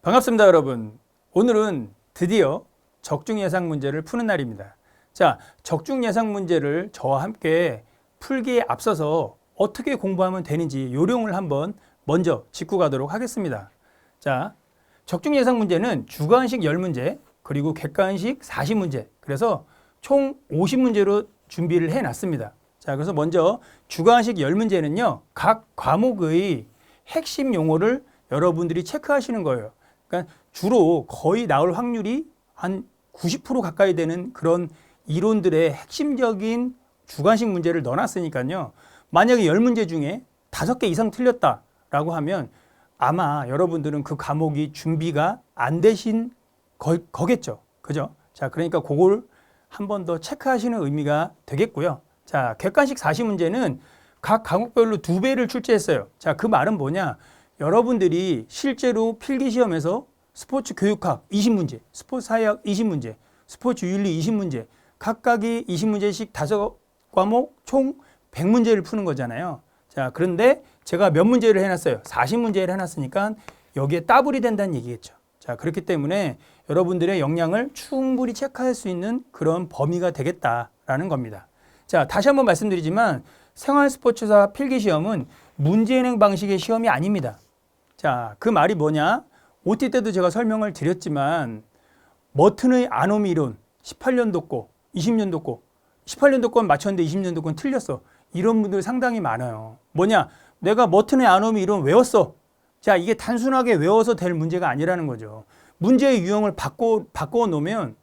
반갑습니다, 여러분. 오늘은 드디어 적중 예상 문제를 푸는 날입니다. 자, 적중 예상 문제를 저와 함께 풀기에 앞서서 어떻게 공부하면 되는지 요령을 한번 먼저 짚고 가도록 하겠습니다. 자, 적중 예상 문제는 주관식 10문제, 그리고 객관식 40문제, 그래서 총 50문제로 준비를 해놨습니다. 자, 그래서 먼저 주관식 10문제는요, 각 과목의 핵심 용어를 여러분들이 체크하시는 거예요. 그러니까 주로 거의 나올 확률이 한 90% 가까이 되는 그런 이론들의 핵심적인 주관식 문제를 넣어놨으니까요. 만약에 10문제 중에 5개 이상 틀렸다라고 하면 아마 여러분들은 그 과목이 준비가 안 되신 거겠죠. 그죠? 자, 그러니까 그걸 한 번 더 체크하시는 의미가 되겠고요. 자, 객관식 40문제는 각 과목별로 2배를 출제했어요. 자, 그 말은 뭐냐? 여러분들이 실제로 필기시험에서 스포츠 교육학 20문제, 스포츠 사회학 20문제, 스포츠 윤리 20문제, 각각이 20문제씩 5과목 총 100문제를 푸는 거잖아요. 자, 그런데 제가 몇 문제를 해놨어요? 40문제를 해놨으니까 여기에 따블이 된다는 얘기겠죠. 자, 그렇기 때문에 여러분들의 역량을 충분히 체크할 수 있는 그런 범위가 되겠다라는 겁니다. 자, 다시 한번 말씀드리지만 생활스포츠사 필기시험은 문제은행 방식의 시험이 아닙니다. 자, 그 말이 뭐냐? OT 때도 제가 설명을 드렸지만 머튼의 아노미 이론 18년도 거, 20년도 거, 18년도 건 맞췄는데 20년도 건 틀렸어. 이런 분들 상당히 많아요. 뭐냐? 내가 머튼의 아노미 이론 외웠어. 자, 이게 단순하게 외워서 될 문제가 아니라는 거죠. 문제의 유형을 바꿔 놓으면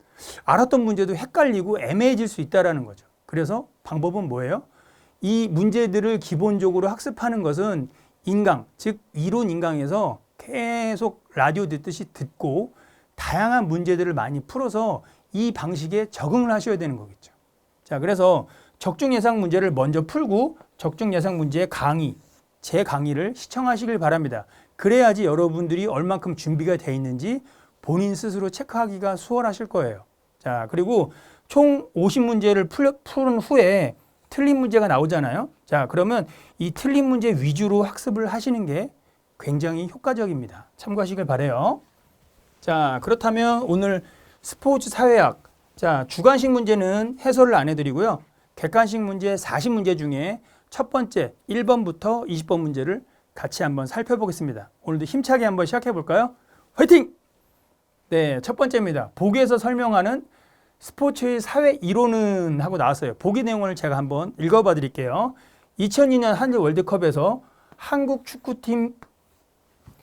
알았던 문제도 헷갈리고 애매해질 수 있다는 거죠. 그래서 방법은 뭐예요? 이 문제들을 기본적으로 학습하는 것은 인강, 즉 이론 인강에서 계속 라디오 듣듯이 듣고 다양한 문제들을 많이 풀어서 이 방식에 적응을 하셔야 되는 거겠죠. 자, 그래서 적중 예상 문제를 먼저 풀고 적중 예상 문제의 강의, 제 강의를 시청하시길 바랍니다. 그래야지 여러분들이 얼만큼 준비가 되어 있는지 본인 스스로 체크하기가 수월하실 거예요. 자, 그리고 총 50문제를 푸른 후에 틀린 문제가 나오잖아요. 자, 그러면 이 틀린 문제 위주로 학습을 하시는 게 굉장히 효과적입니다. 참고하시길 바라요. 자, 그렇다면 오늘 스포츠 사회학, 자, 주관식 문제는 해설을 안 해드리고요. 객관식 문제 40문제 중에 첫 번째 1번부터 20번 문제를 같이 한번 살펴보겠습니다. 오늘도 힘차게 한번 시작해 볼까요? 화이팅! 네, 첫 번째입니다. 보기에서 설명하는 스포츠의 사회 이론은 하고 나왔어요. 보기 내용을 제가 한번 읽어봐 드릴게요. 2002년 한일 월드컵에서 한국 축구팀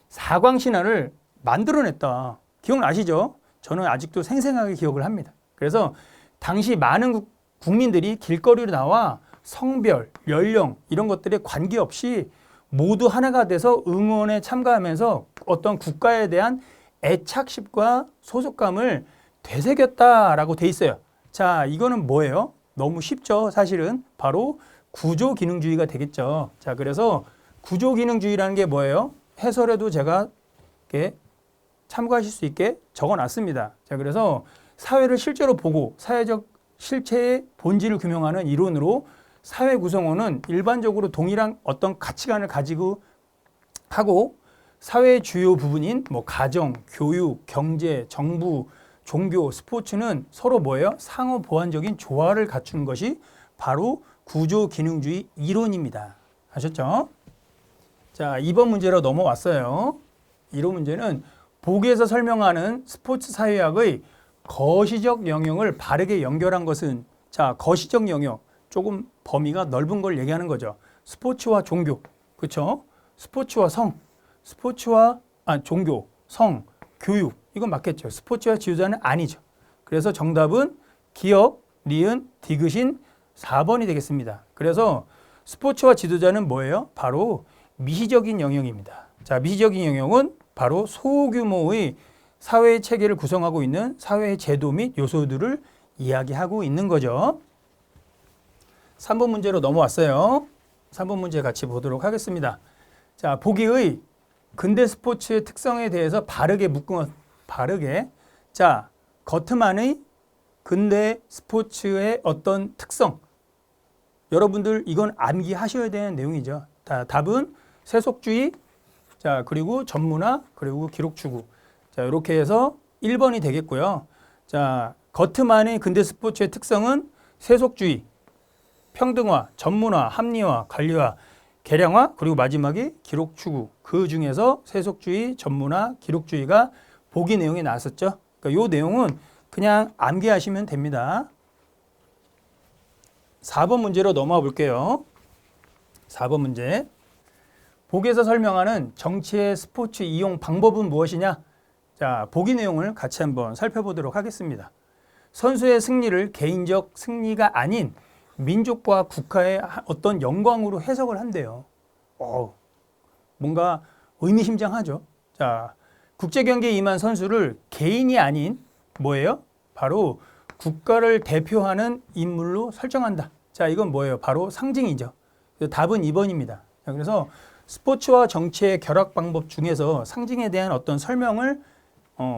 4광 신화를 만들어냈다. 기억나시죠? 저는 아직도 생생하게 기억을 합니다. 그래서 당시 많은 국민들이 길거리로 나와 성별, 연령 이런 것들에 관계없이 모두 하나가 돼서 응원에 참가하면서 어떤 국가에 대한 애착심과 소속감을 되새겼다라고 돼 있어요. 자, 이거는 뭐예요? 너무 쉽죠. 사실은 바로 구조기능주의가 되겠죠. 자, 그래서 구조기능주의라는 게 뭐예요? 해설에도 제가 이렇게 참고하실 수 있게 적어놨습니다. 자, 그래서 사회를 실제로 보고 사회적 실체의 본질을 규명하는 이론으로 사회 구성원은 일반적으로 동일한 어떤 가치관을 가지고 하고 사회의 주요 부분인 뭐 가정, 교육, 경제, 정부, 종교, 스포츠는 서로 뭐예요? 상호 보완적인 조화를 갖추는 것이 바로 구조기능주의 이론입니다. 아셨죠? 자, 2번 문제로 넘어왔어요. 1호 문제는 보기에서 설명하는 스포츠 사회학의 거시적 영역을 바르게 연결한 것은, 자, 거시적 영역, 조금 범위가 넓은 걸 얘기하는 거죠. 스포츠와 종교, 그렇죠? 스포츠와 성, 종교, 성, 교육, 이건 맞겠죠. 스포츠와 지도자는 아니죠. 그래서 정답은 기억, 니은, 디귿인 4번이 되겠습니다. 그래서 스포츠와 지도자는 뭐예요? 바로 미시적인 영역입니다. 자, 미시적인 영역은 바로 소규모의 사회 체계를 구성하고 있는 사회의 제도 및 요소들을 이야기하고 있는 거죠. 3번 문제로 넘어왔어요. 3번 문제 같이 보도록 하겠습니다. 자, 보기의 근대 스포츠의 특성에 대해서 바르게. 자, 거트만의 근대 스포츠의 어떤 특성. 여러분들 이건 암기하셔야 되는 내용이죠. 자, 답은 세속주의, 자, 그리고 전문화, 그리고 기록 추구. 자, 이렇게 해서 1번이 되겠고요. 자, 거트만의 근대 스포츠의 특성은 세속주의, 평등화, 전문화, 합리화, 관리화, 개량화, 그리고 마지막이 기록 추구. 그 중에서 세속주의, 전문화, 기록주의가 보기 내용에 나왔었죠. 그러니까 이 내용은 그냥 암기하시면 됩니다. 4번 문제로 넘어가 볼게요. 4번 문제. 보기에서 설명하는 정치의 스포츠 이용 방법은 무엇이냐? 자, 보기 내용을 같이 한번 살펴보도록 하겠습니다. 선수의 승리를 개인적 승리가 아닌 민족과 국가의 어떤 영광으로 해석을 한대요. 뭔가 의미심장하죠. 자, 국제 경기에 임한 선수를 개인이 아닌 뭐예요? 바로 국가를 대표하는 인물로 설정한다. 자, 이건 뭐예요? 바로 상징이죠. 답은 2번입니다. 자, 그래서 스포츠와 정치의 결합 방법 중에서 상징에 대한 어떤 설명을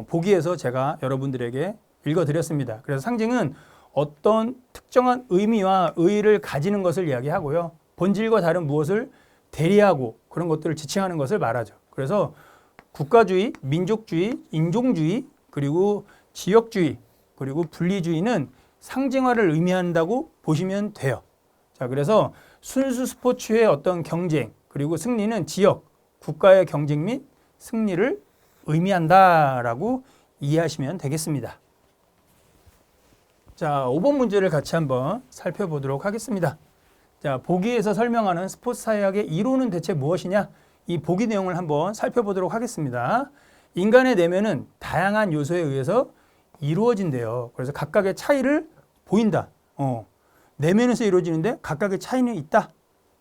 보기에서 제가 여러분들에게 읽어드렸습니다. 그래서 상징은 어떤 특정한 의미와 의의를 가지는 것을 이야기하고요. 본질과 다른 무엇을 대리하고 그런 것들을 지칭하는 것을 말하죠. 그래서 국가주의, 민족주의, 인종주의, 그리고 지역주의, 그리고 분리주의는 상징화를 의미한다고 보시면 돼요. 자, 그래서 순수 스포츠의 어떤 경쟁, 그리고 승리는 지역, 국가의 경쟁 및 승리를 의미한다라고 이해하시면 되겠습니다. 자, 5번 문제를 같이 한번 살펴보도록 하겠습니다. 자, 보기에서 설명하는 스포츠 사회학의 이론은 대체 무엇이냐? 이 보기 내용을 한번 살펴보도록 하겠습니다. 인간의 내면은 다양한 요소에 의해서 이루어진대요. 그래서 각각의 차이를 보인다. 내면에서 이루어지는데 각각의 차이는 있다.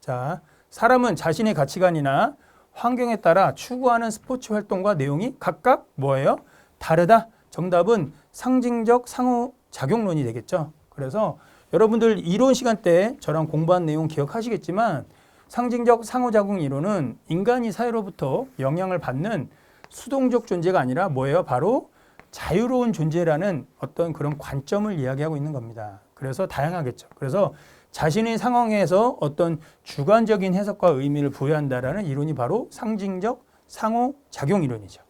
자, 사람은 자신의 가치관이나 환경에 따라 추구하는 스포츠 활동과 내용이 각각 뭐예요? 다르다. 정답은 상징적 상호작용론이 되겠죠. 그래서 여러분들 이론 시간 때 저랑 공부한 내용 기억하시겠지만 상징적 상호작용 이론은 인간이 사회로부터 영향을 받는 수동적 존재가 아니라 뭐예요? 바로 자유로운 존재라는 어떤 그런 관점을 이야기하고 있는 겁니다. 그래서 다양하겠죠. 그래서 자신의 상황에서 어떤 주관적인 해석과 의미를 부여한다라는 이론이 바로 상징적 상호작용 이론이죠.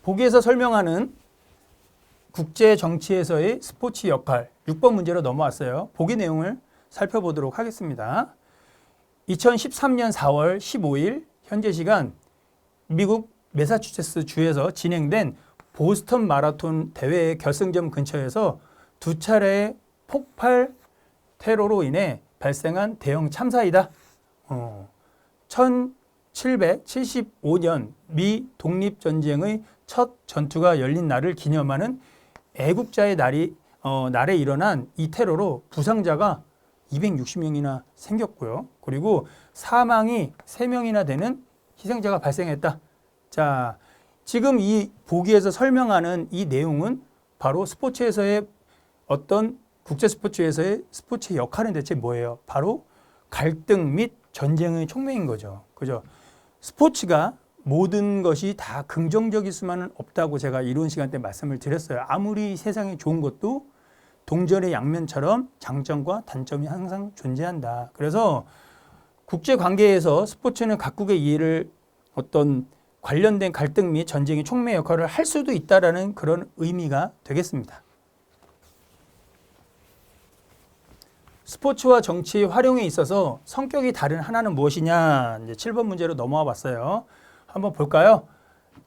보기에서 설명하는 국제 정치에서의 스포츠 역할 6번 문제로 넘어왔어요. 보기 내용을 살펴보도록 하겠습니다. 2013년 4월 15일 현재 시간 미국 매사추세츠 주에서 진행된 보스턴 마라톤 대회의 결승점 근처에서 두 차례의 폭발 테러로 인해 발생한 대형 참사이다. 1775년 미 독립전쟁의 첫 전투가 열린 날을 기념하는 애국자의 날에 일어난 이 테러로 부상자가 260명이나 생겼고요. 그리고 사망이 3명이나 되는 희생자가 발생했다. 자, 지금 이 보기에서 설명하는 이 내용은 바로 스포츠에서의 어떤 국제 스포츠에서의 스포츠의 역할은 대체 뭐예요? 바로 갈등 및 전쟁의 촉매인 거죠. 그죠? 스포츠가 모든 것이 다 긍정적일 수만은 없다고 제가 이론 시간 때 말씀을 드렸어요. 아무리 세상이 좋은 것도 동전의 양면처럼 장점과 단점이 항상 존재한다. 그래서 국제 관계에서 스포츠는 각국의 이해를 어떤 관련된 갈등 및 전쟁의 촉매 역할을 할 수도 있다라는 그런 의미가 되겠습니다. 스포츠와 정치의 활용에 있어서 성격이 다른 하나는 무엇이냐? 이제 7번 문제로 넘어와 봤어요. 한번 볼까요?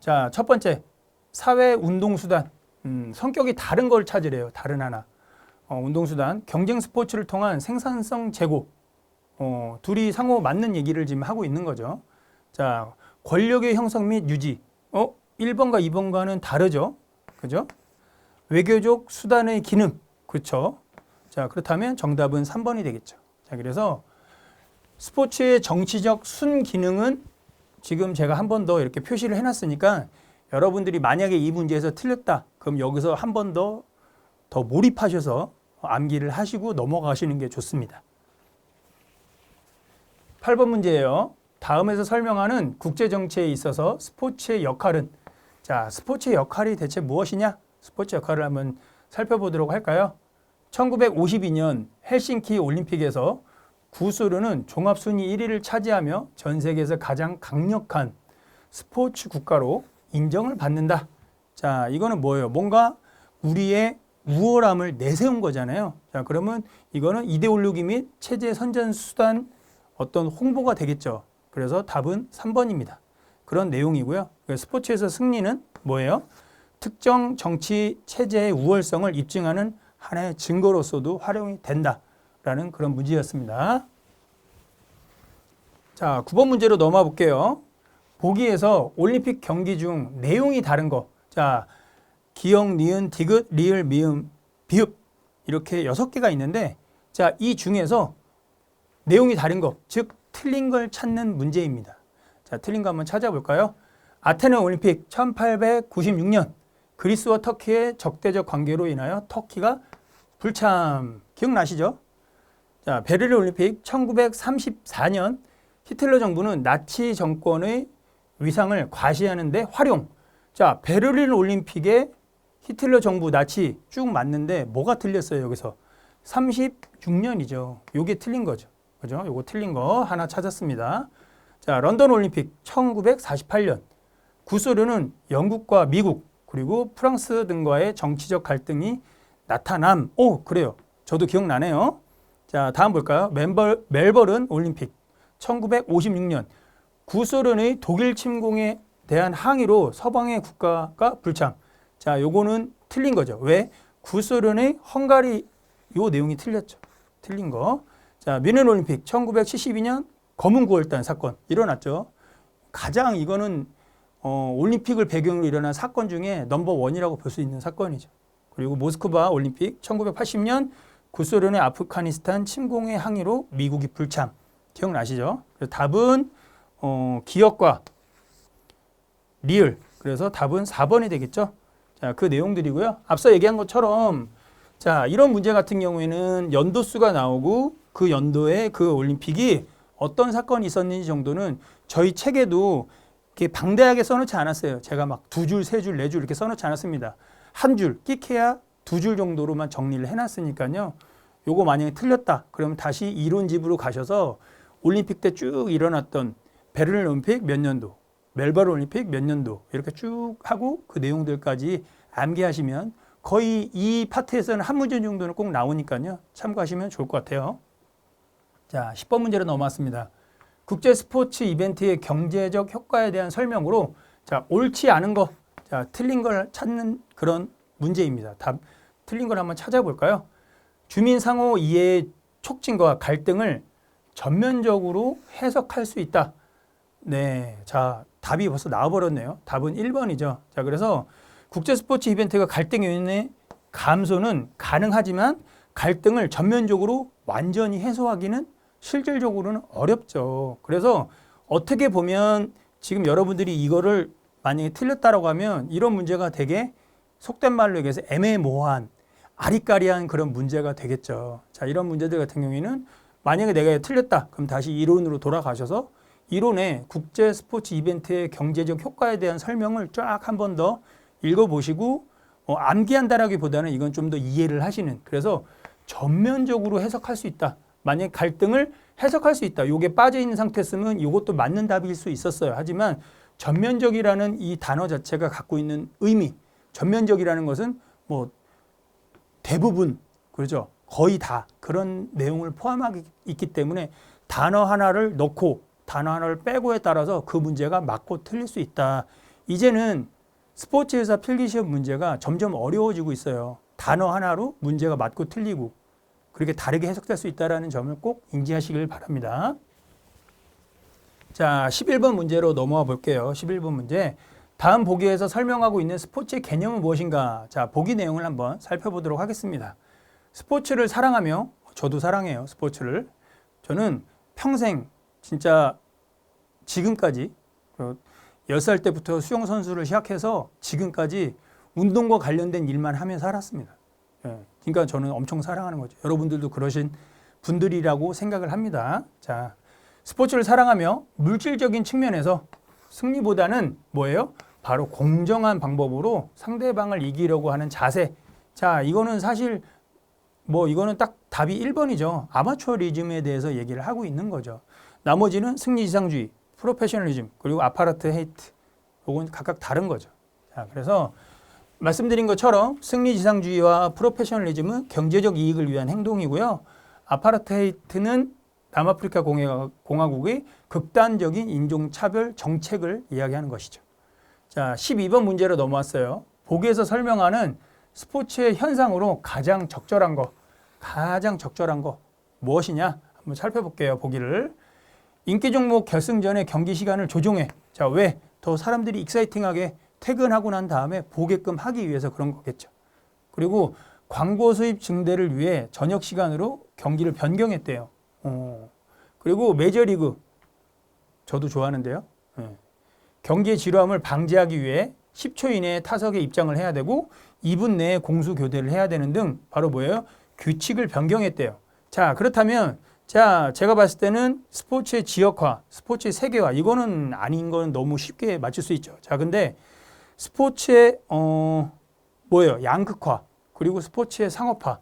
자, 첫 번째, 사회 운동수단. 성격이 다른 걸 찾으래요. 다른 하나. 운동수단, 경쟁 스포츠를 통한 생산성 제고. 둘이 상호 맞는 얘기를 지금 하고 있는 거죠. 자, 권력의 형성 및 유지. 1번과 2번과는 다르죠. 그죠? 외교적 수단의 기능. 그렇죠. 자, 그렇다면 정답은 3번이 되겠죠. 자, 그래서 스포츠의 정치적 순기능은 지금 제가 한 번 더 이렇게 표시를 해놨으니까 여러분들이 만약에 이 문제에서 틀렸다. 그럼 여기서 한 번 더 몰입하셔서 암기를 하시고 넘어가시는 게 좋습니다. 8번 문제예요. 다음에서 설명하는 국제정치에 있어서 스포츠의 역할은, 자, 스포츠의 역할이 대체 무엇이냐? 스포츠 역할을 한번 살펴보도록 할까요? 1952년 헬싱키 올림픽에서 구스루는 종합순위 1위를 차지하며 전 세계에서 가장 강력한 스포츠 국가로 인정을 받는다. 자, 이거는 뭐예요? 뭔가 우리의 우월함을 내세운 거잖아요. 자, 그러면 이거는 이데올로기 및 체제 선전 수단 어떤 홍보가 되겠죠. 그래서 답은 3번입니다. 그런 내용이고요. 스포츠에서 승리는 뭐예요? 특정 정치 체제의 우월성을 입증하는 하나의 증거로서도 활용이 된다라는 그런 문제였습니다. 자, 9번 문제로 넘어가 볼게요. 보기에서 올림픽 경기 중 내용이 다른 거. 자, 기역, 니은, 디귿, 리을, 미음, 비읍 이렇게 6개가 있는데 자, 이 중에서 내용이 다른 거, 즉 틀린 걸 찾는 문제입니다. 자, 틀린 거 한번 찾아볼까요? 아테네 올림픽 1896년 그리스와 터키의 적대적 관계로 인하여 터키가 불참. 기억나시죠? 자, 베를린 올림픽 1934년 히틀러 정부는 나치 정권의 위상을 과시하는 데 활용. 자, 베를린 올림픽에 히틀러 정부 나치 쭉 맞는데 뭐가 틀렸어요, 여기서? 36년이죠. 요게 틀린 거죠. 그죠? 요거 틀린 거 하나 찾았습니다. 자, 런던 올림픽 1948년 구소련은 영국과 미국 그리고 프랑스 등과의 정치적 갈등이 나타남. 오, 그래요. 저도 기억나네요. 자, 다음 볼까요? 멜버른 올림픽 1956년 구소련의 독일 침공에 대한 항의로 서방의 국가가 불참. 자, 요거는 틀린 거죠. 왜? 구소련의 헝가리 요 내용이 틀렸죠. 틀린 거. 자, 뮌헨 올림픽 1972년 검은 9월달 사건 일어났죠. 가장 이거는 올림픽을 배경으로 일어난 사건 중에 넘버1이라고 볼 수 있는 사건이죠. 그리고 모스크바 올림픽 1980년 구소련의 아프가니스탄 침공의 항의로 미국이 불참. 기억나시죠? 그래서 답은 기역과 리을. 그래서 답은 4번이 되겠죠. 자, 그 내용들이고요. 앞서 얘기한 것처럼 자, 이런 문제 같은 경우에는 연도수가 나오고 그 연도에 그 올림픽이 어떤 사건이 있었는지 정도는 저희 책에도 이렇게 방대하게 써놓지 않았어요. 제가 막 2줄, 3줄, 4줄 이렇게 써놓지 않았습니다. 한 줄, 끽해야 2줄 정도로만 정리를 해놨으니까요. 요거 만약에 틀렸다. 그러면 다시 이론집으로 가셔서 올림픽 때 쭉 일어났던 베를린 올림픽 몇 년도, 멜버른 올림픽 몇 년도 이렇게 쭉 하고 그 내용들까지 암기하시면 거의 이 파트에서는 한 문제 정도는 꼭 나오니까요. 참고하시면 좋을 것 같아요. 자, 10번 문제로 넘어왔습니다. 국제 스포츠 이벤트의 경제적 효과에 대한 설명으로 자, 옳지 않은 거, 자, 틀린 걸 찾는 그런 문제입니다. 답 틀린 걸 한번 찾아볼까요? 주민 상호 이해의 촉진과 갈등을 전면적으로 해석할 수 있다. 네, 자, 답이 벌써 나와버렸네요. 답은 1번이죠. 자, 그래서 국제 스포츠 이벤트가 갈등 요인의 감소는 가능하지만 갈등을 전면적으로 완전히 해소하기는 실질적으로는 어렵죠. 그래서 어떻게 보면 지금 여러분들이 이거를 만약에 틀렸다라고 하면 이런 문제가 되게 속된 말로 얘기해서 애매모호한 아리까리한 그런 문제가 되겠죠. 자, 이런 문제들 같은 경우에는 만약에 내가 틀렸다. 그럼 다시 이론으로 돌아가셔서 이론의 국제 스포츠 이벤트의 경제적 효과에 대한 설명을 쫙 한 번 더 읽어보시고 암기한다라기보다는 이건 좀 더 이해를 하시는. 그래서 전면적으로 해석할 수 있다. 만약 갈등을 해석할 수 있다. 요게 빠져있는 상태였으면 이것도 맞는 답일 수 있었어요. 하지만 전면적이라는 이 단어 자체가 갖고 있는 의미, 전면적이라는 것은 뭐 대부분, 그렇죠? 거의 다 그런 내용을 포함하고 있기 때문에 단어 하나를 넣고 단어 하나를 빼고에 따라서 그 문제가 맞고 틀릴 수 있다. 이제는 스포츠에서 필기시험 문제가 점점 어려워지고 있어요. 단어 하나로 문제가 맞고 틀리고 그렇게 다르게 해석될 수 있다는 점을 꼭 인지하시길 바랍니다. 자, 11번 문제로 넘어와 볼게요. 11번 문제. 다음 보기에서 설명하고 있는 스포츠의 개념은 무엇인가? 자, 보기 내용을 한번 살펴보도록 하겠습니다. 스포츠를 사랑하며, 저도 사랑해요, 스포츠를. 저는 평생 진짜 지금까지 10살 때부터 수영선수를 시작해서 지금까지 운동과 관련된 일만 하며 살았습니다. 그러니까 저는 엄청 사랑하는 거죠. 여러분들도 그러신 분들이라고 생각을 합니다. 자, 스포츠를 사랑하며 물질적인 측면에서 승리보다는 뭐예요? 바로 공정한 방법으로 상대방을 이기려고 하는 자세. 자, 이거는 사실 이거는 딱 답이 1번이죠. 아마추어리즘에 대해서 얘기를 하고 있는 거죠. 나머지는 승리지상주의, 프로페셔널리즘, 그리고 아파르트 헤이트. 요건 각각 다른 거죠. 자, 그래서 말씀드린 것처럼 승리지상주의와 프로페셔널리즘은 경제적 이익을 위한 행동이고요. 아파르테이트는 남아프리카 공화국의 극단적인 인종차별 정책을 이야기하는 것이죠. 자, 12번 문제로 넘어왔어요. 보기에서 설명하는 스포츠의 현상으로 가장 적절한 거 무엇이냐? 한번 살펴볼게요. 보기를. 인기 종목 결승전의 경기 시간을 조정해. 자, 왜? 더 사람들이 익사이팅하게 퇴근하고 난 다음에 보게끔 하기 위해서 그런 거겠죠. 그리고 광고 수입 증대를 위해 저녁 시간으로 경기를 변경했대요. 그리고 메이저리그 저도 좋아하는데요. 경기의 지루함을 방지하기 위해 10초 이내에 타석에 입장을 해야 되고 2분 내에 공수 교대를 해야 되는 등 바로 뭐예요? 규칙을 변경했대요. 자, 그렇다면 자, 제가 봤을 때는 스포츠의 지역화, 스포츠의 세계화 이거는 아닌 건 너무 쉽게 맞출 수 있죠. 자, 근데 스포츠의 뭐예요? 양극화 그리고 스포츠의 상업화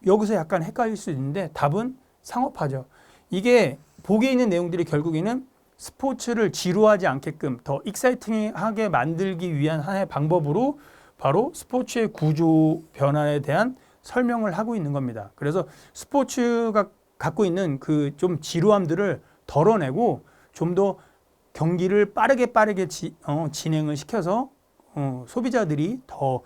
여기서 약간 헷갈릴 수 있는데 답은 상업화죠. 이게 보기에 있는 내용들이 결국에는 스포츠를 지루하지 않게끔 더 익사이팅하게 만들기 위한 하나의 방법으로 바로 스포츠의 구조 변화에 대한 설명을 하고 있는 겁니다. 그래서 스포츠가 갖고 있는 그 좀 지루함들을 덜어내고 좀 더 경기를 빠르게 진행을 시켜서 소비자들이 더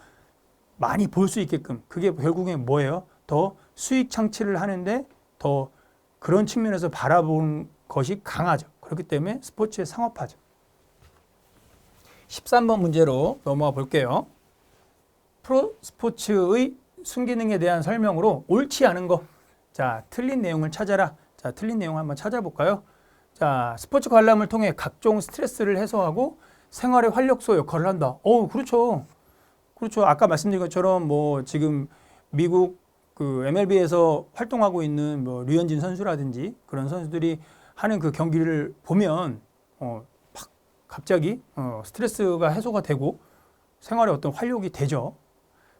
많이 볼 수 있게끔 그게 결국엔 뭐예요? 더 수익 창출을 하는데 더 그런 측면에서 바라보는 것이 강하죠. 그렇기 때문에 스포츠의 상업화죠. 13번 문제로 넘어가 볼게요. 프로 스포츠의 순기능에 대한 설명으로 옳지 않은 거. 자, 틀린 내용을 찾아라. 자, 틀린 내용 한번 찾아볼까요? 자, 스포츠 관람을 통해 각종 스트레스를 해소하고 생활의 활력소 역할을 한다. 그렇죠. 그렇죠. 아까 말씀드린 것처럼 뭐 지금 미국 그 MLB에서 활동하고 있는 뭐 류현진 선수라든지 그런 선수들이 하는 그 경기를 보면 팍 갑자기 스트레스가 해소가 되고 생활에 어떤 활력이 되죠.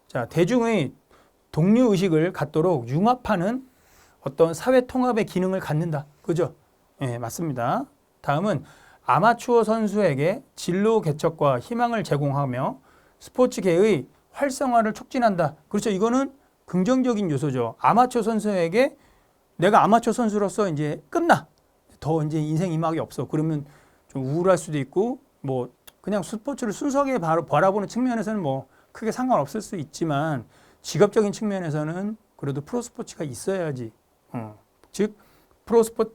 자, 대중의 동료 의식을 갖도록 융합하는 어떤 사회 통합의 기능을 갖는다. 그죠? 네, 맞습니다. 다음은 아마추어 선수에게 진로 개척과 희망을 제공하며 스포츠계의 활성화를 촉진한다. 그렇죠. 이거는 긍정적인 요소죠. 아마추어 선수에게 내가 아마추어 선수로서 이제 끝나. 더 이제 인생 이막이 없어. 그러면 좀 우울할 수도 있고 뭐 그냥 스포츠를 순수하게 바라보는 측면에서는 뭐 크게 상관없을 수 있지만 직업적인 측면에서는 그래도 프로스포츠가 있어야지. 즉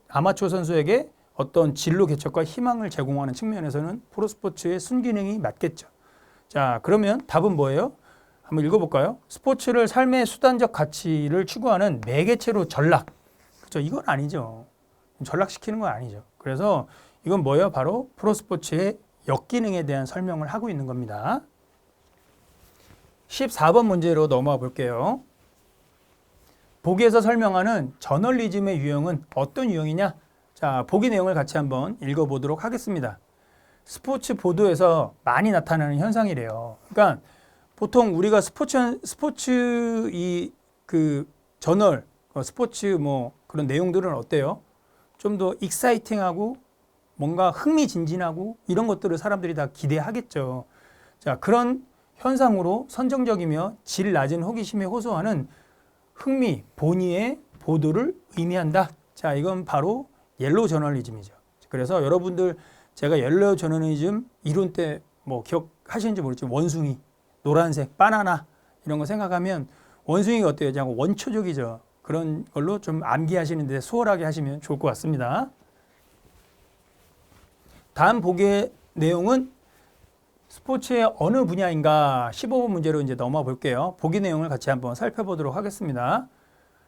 아마추어 선수에게 어떤 진로 개척과 희망을 제공하는 측면에서는 프로스포츠의 순기능이 맞겠죠. 자, 그러면 답은 뭐예요? 한번 읽어볼까요? 스포츠를 삶의 수단적 가치를 추구하는 매개체로 전락. 그렇죠? 이건 아니죠. 전락시키는 건 아니죠. 그래서 이건 뭐예요? 바로 프로스포츠의 역기능에 대한 설명을 하고 있는 겁니다. 14번 문제로 넘어가 볼게요. 보기에서 설명하는 저널리즘의 유형은 어떤 유형이냐? 자, 보기 내용을 같이 한번 읽어보도록 하겠습니다. 스포츠 보도에서 많이 나타나는 현상이래요. 그러니까 보통 우리가 스포츠 저널, 스포츠 뭐 그런 내용들은 어때요? 좀 더 익사이팅하고 뭔가 흥미진진하고 이런 것들을 사람들이 다 기대하겠죠. 자, 그런 현상으로 선정적이며 질 낮은 호기심에 호소하는 흥미, 본의의 보도를 의미한다. 자, 이건 바로 옐로우 저널리즘이죠. 그래서 여러분들 제가 옐로우 저널리즘 이론 때 뭐 기억하시는지 모르겠지만 원숭이, 노란색, 바나나 이런 거 생각하면 원숭이가 어때요? 그냥 원초적이죠. 그런 걸로 좀 암기하시는데 수월하게 하시면 좋을 것 같습니다. 다음 보기의 내용은 스포츠의 어느 분야인가 15번 문제로 이제 넘어가 볼게요. 보기 내용을 같이 한번 살펴보도록 하겠습니다.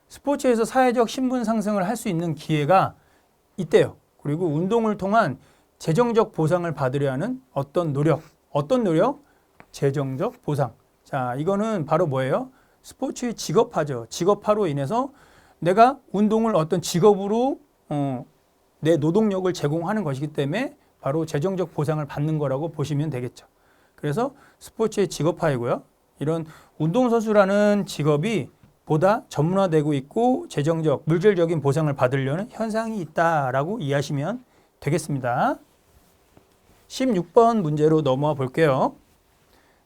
스포츠에서 사회적 신분 상승을 할 수 있는 기회가 있대요. 그리고 운동을 통한 재정적 보상을 받으려 하는 어떤 노력? 재정적 보상. 자, 이거는 바로 뭐예요? 스포츠의 직업화죠. 직업화로 인해서 내가 운동을 어떤 직업으로 내 노동력을 제공하는 것이기 때문에 바로 재정적 보상을 받는 거라고 보시면 되겠죠. 그래서 스포츠의 직업화이고요. 이런 운동선수라는 직업이 보다 전문화되고 있고 재정적, 물질적인 보상을 받으려는 현상이 있다라고 이해하시면 되겠습니다. 16번 문제로 넘어와 볼게요.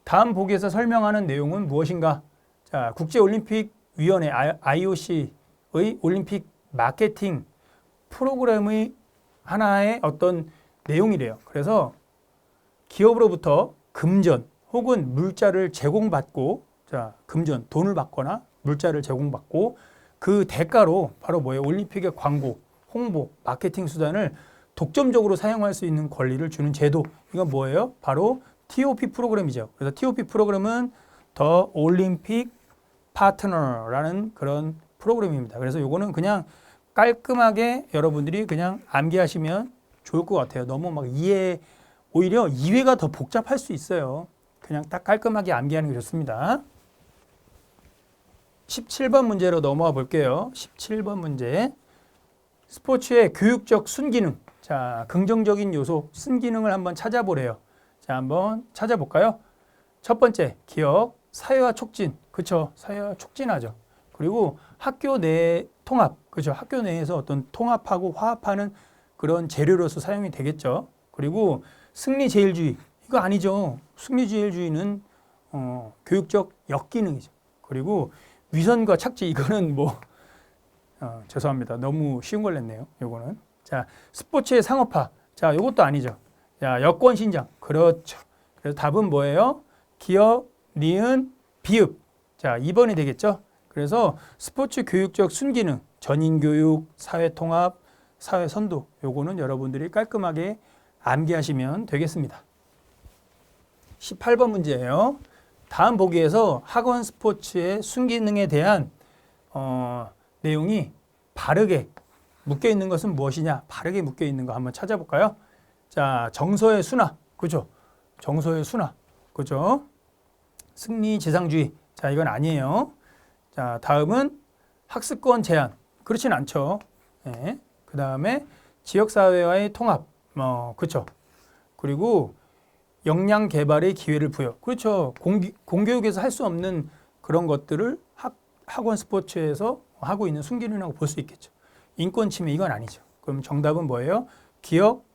다음 보기에서 설명하는 내용은 무엇인가? 자, 국제올림픽위원회 IOC의 올림픽 마케팅 프로그램의 하나의 어떤 내용이래요. 그래서 기업으로부터 금전 혹은 물자를 제공받고, 자, 금전, 돈을 받거나 물자를 제공받고 그 대가로 바로 뭐예요? 올림픽의 광고, 홍보, 마케팅 수단을 독점적으로 사용할 수 있는 권리를 주는 제도. 이건 뭐예요? 바로 TOP 프로그램이죠. 그래서 TOP 프로그램은 더 올림픽 파트너라는 그런 프로그램입니다. 그래서 요거는 그냥 깔끔하게 여러분들이 그냥 암기하시면 좋을 것 같아요. 너무 막 오히려 이해가 더 복잡할 수 있어요. 그냥 딱 깔끔하게 암기하는 게 좋습니다. 17번 문제로 넘어와 볼게요. 17번 문제. 스포츠의 교육적 순기능. 자, 긍정적인 요소, 순기능을 한번 찾아보래요. 자, 한번 찾아볼까요? 첫 번째, 기억, 사회화 촉진. 그쵸? 사회화 촉진하죠. 그리고 학교 내 통합. 그죠? 학교 내에서 어떤 통합하고 화합하는 그런 재료로서 사용이 되겠죠. 그리고 승리제일주의. 이거 아니죠. 승리제일주의는 교육적 역기능이죠. 그리고 위선과 착지. 이거는 뭐 죄송합니다. 너무 쉬운 걸 냈네요. 요거는. 자, 스포츠의 상업화. 자, 요것도 아니죠. 자, 여권 신장. 그렇죠. 그래서 답은 뭐예요? 기억, 니은, 비읍. 자, 2번이 되겠죠. 그래서 스포츠 교육적 순기능, 전인교육, 사회통합, 사회선도. 요거는 여러분들이 깔끔하게 암기하시면 되겠습니다. 18번 문제예요. 다음 보기에서 학원 스포츠의 순기능에 대한 내용이 바르게 묶여 있는 것은 무엇이냐? 바르게 묶여 있는 거 한번 찾아볼까요? 자, 정서의 순화. 그죠? 정서의 순화. 그죠? 승리지상주의. 자, 이건 아니에요. 자, 다음은 학습권 제한. 그렇진 않죠. 네. 그 다음에 지역사회와의 통합. 그렇죠. 그리고 역량 개발의 기회를 부여. 그렇죠. 공교육에서 할 수 없는 그런 것들을 학원 스포츠에서 하고 있는 순기능이라고 볼 수 있겠죠. 인권 침해 이건 아니죠. 그럼 정답은 뭐예요? 기억,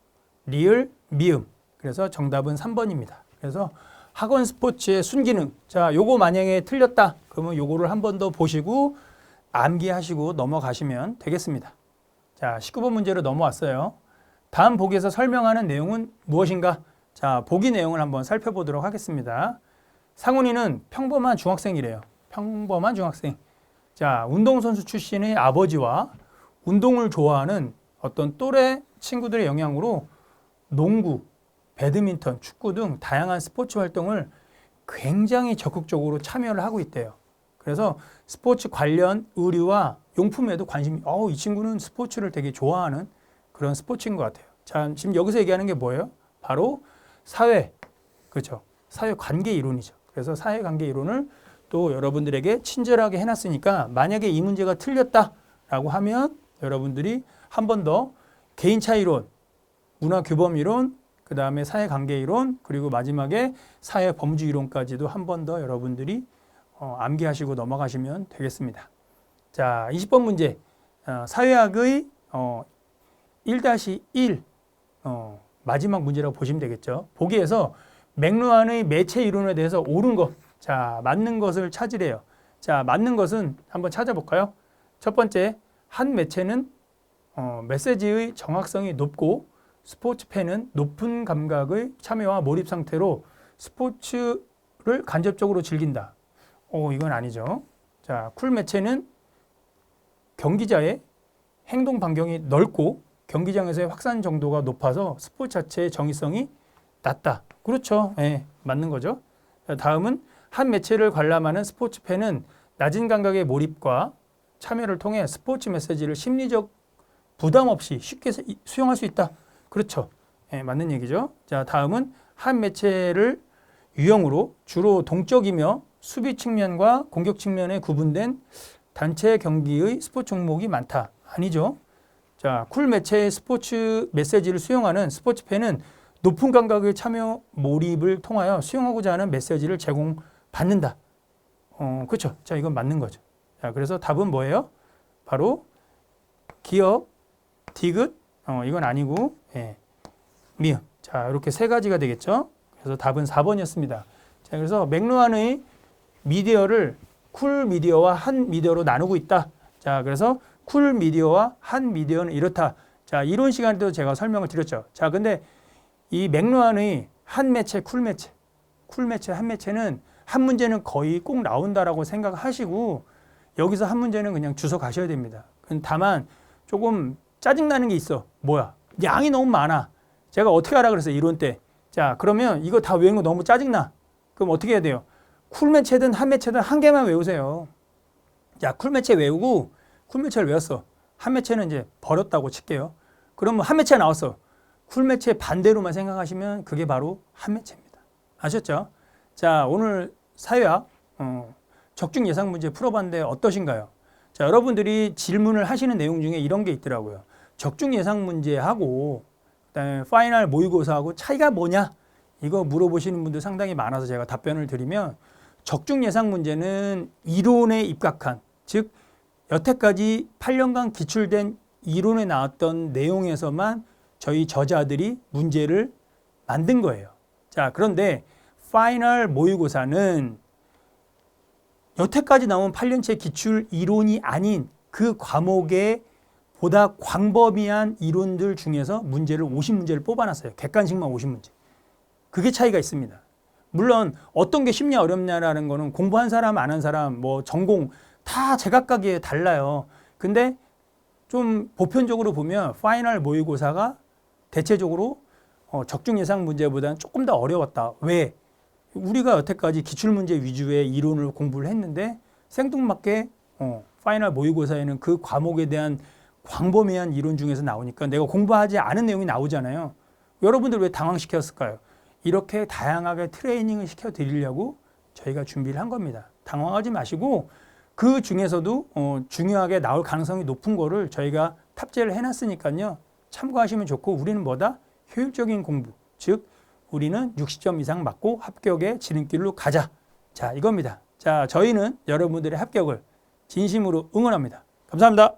리을, 미음. 그래서 정답은 3번입니다. 그래서 학원 스포츠의 순기능. 자, 요거 만약에 틀렸다. 그러면 요거를 한 번 더 보시고 암기하시고 넘어가시면 되겠습니다. 자, 19번 문제로 넘어왔어요. 다음 보기에서 설명하는 내용은 무엇인가? 자, 보기 내용을 한번 살펴보도록 하겠습니다. 상훈이는 평범한 중학생이래요. 평범한 중학생. 자, 운동선수 출신의 아버지와 운동을 좋아하는 어떤 또래 친구들의 영향으로 농구, 배드민턴, 축구 등 다양한 스포츠 활동을 굉장히 적극적으로 참여를 하고 있대요. 그래서 스포츠 관련 의류와 용품에도 관심이, 이 친구는 스포츠를 되게 좋아하는 그런 스포츠인 것 같아요. 자, 지금 여기서 얘기하는 게 뭐예요? 바로 사회, 그렇죠? 사회 관계 이론이죠. 그래서 사회 관계 이론을 또 여러분들에게 친절하게 해놨으니까 만약에 이 문제가 틀렸다라고 하면 여러분들이 한 번 더 개인차 이론, 문화 규범 이론, 그 다음에 사회 관계 이론, 그리고 마지막에 사회 범주 이론까지도 한 번 더 여러분들이 암기하시고 넘어가시면 되겠습니다. 자, 20번 문제. 사회학의 1-1 마지막 문제라고 보시면 되겠죠. 보기에서 맥루한의 매체 이론에 대해서 옳은 것, 자, 맞는 것을 찾으래요. 자, 맞는 것은 한번 찾아볼까요? 첫 번째, 한 매체는 메시지의 정확성이 높고 스포츠 팬은 높은 감각의 참여와 몰입 상태로 스포츠를 간접적으로 즐긴다. 이건 아니죠. 자, 쿨 매체는 경기자의 행동 반경이 넓고 경기장에서의 확산 정도가 높아서 스포츠 자체의 정의성이 낮다. 그렇죠. 네, 맞는 거죠. 자, 다음은 한 매체를 관람하는 스포츠 팬은 낮은 감각의 몰입과 참여를 통해 스포츠 메시지를 심리적 부담 없이 쉽게 수용할 수 있다. 그렇죠. 네, 맞는 얘기죠. 자, 다음은 한 매체를 유형으로 주로 동적이며 수비 측면과 공격 측면에 구분된 단체 경기의 스포츠 종목이 많다. 아니죠. 자, 쿨 매체의 스포츠 메시지를 수용하는 스포츠 팬은 높은 감각의 참여 몰입을 통하여 수용하고자 하는 메시지를 제공받는다. 그렇죠. 자, 이건 맞는 거죠. 자, 그래서 답은 뭐예요? 바로 기억, 디귿, 이건 아니고, 예, 미음. 자, 이렇게 세 가지가 되겠죠. 그래서 답은 4번이었습니다. 자, 그래서 맥루한의 미디어를 쿨 미디어와 한 미디어로 나누고 있다. 자, 그래서 쿨 미디어와 한 미디어는 이렇다. 자, 이론 시간에도 제가 설명을 드렸죠. 자, 근데 이 맥루한의 한 매체, 쿨 매체, 한 매체는 한 문제는 거의 꼭 나온다라고 생각하시고 여기서 한 문제는 그냥 주워 가셔야 됩니다. 다만 조금 짜증나는 게 있어. 뭐야? 양이 너무 많아. 제가 어떻게 하라 그랬어요, 이론 때. 자, 그러면 이거 다 외우는 거 너무 짜증나. 그럼 어떻게 해야 돼요? 쿨 매체든 한 매체든 한 개만 외우세요. 자, 쿨 매체 외우고 쿨 매체를 외웠어. 한 매체는 이제 버렸다고 칠게요. 그러면 한 매체가 나왔어. 쿨 매체 반대로만 생각하시면 그게 바로 한 매체입니다. 아셨죠? 자, 오늘 사회학 적중 예상 문제 풀어봤는데 어떠신가요? 자, 여러분들이 질문을 하시는 내용 중에 이런 게 있더라고요. 적중 예상 문제하고 그다음에 파이널 모의고사하고 차이가 뭐냐? 이거 물어보시는 분들 상당히 많아서 제가 답변을 드리면 적중 예상 문제는 이론에 입각한, 즉 여태까지 8년간 기출된 이론에 나왔던 내용에서만 저희 저자들이 문제를 만든 거예요. 자, 그런데 파이널 모의고사는 여태까지 나온 8년째 기출 이론이 아닌 그 과목에 보다 광범위한 이론들 중에서 문제를 50문제를 뽑아놨어요. 객관식만 50문제. 그게 차이가 있습니다. 물론 어떤 게 쉽냐 어렵냐라는 거는 공부한 사람 안 한 사람 뭐 전공 다 제각각에 달라요. 근데 좀 보편적으로 보면 파이널 모의고사가 대체적으로 적중 예상 문제보다는 조금 더 어려웠다. 왜? 우리가 여태까지 기출문제 위주의 이론을 공부를 했는데 생뚱맞게 파이널 모의고사에는 그 과목에 대한 광범위한 이론 중에서 나오니까 내가 공부하지 않은 내용이 나오잖아요. 여러분들 왜 당황시켰을까요? 이렇게 다양하게 트레이닝을 시켜드리려고 저희가 준비를 한 겁니다. 당황하지 마시고 그 중에서도 중요하게 나올 가능성이 높은 거를 저희가 탑재를 해놨으니까요. 참고하시면 좋고 우리는 뭐다? 효율적인 공부, 즉 우리는 60점 이상 맞고 합격의 지름길로 가자. 자, 이겁니다. 자, 저희는 여러분들의 합격을 진심으로 응원합니다. 감사합니다.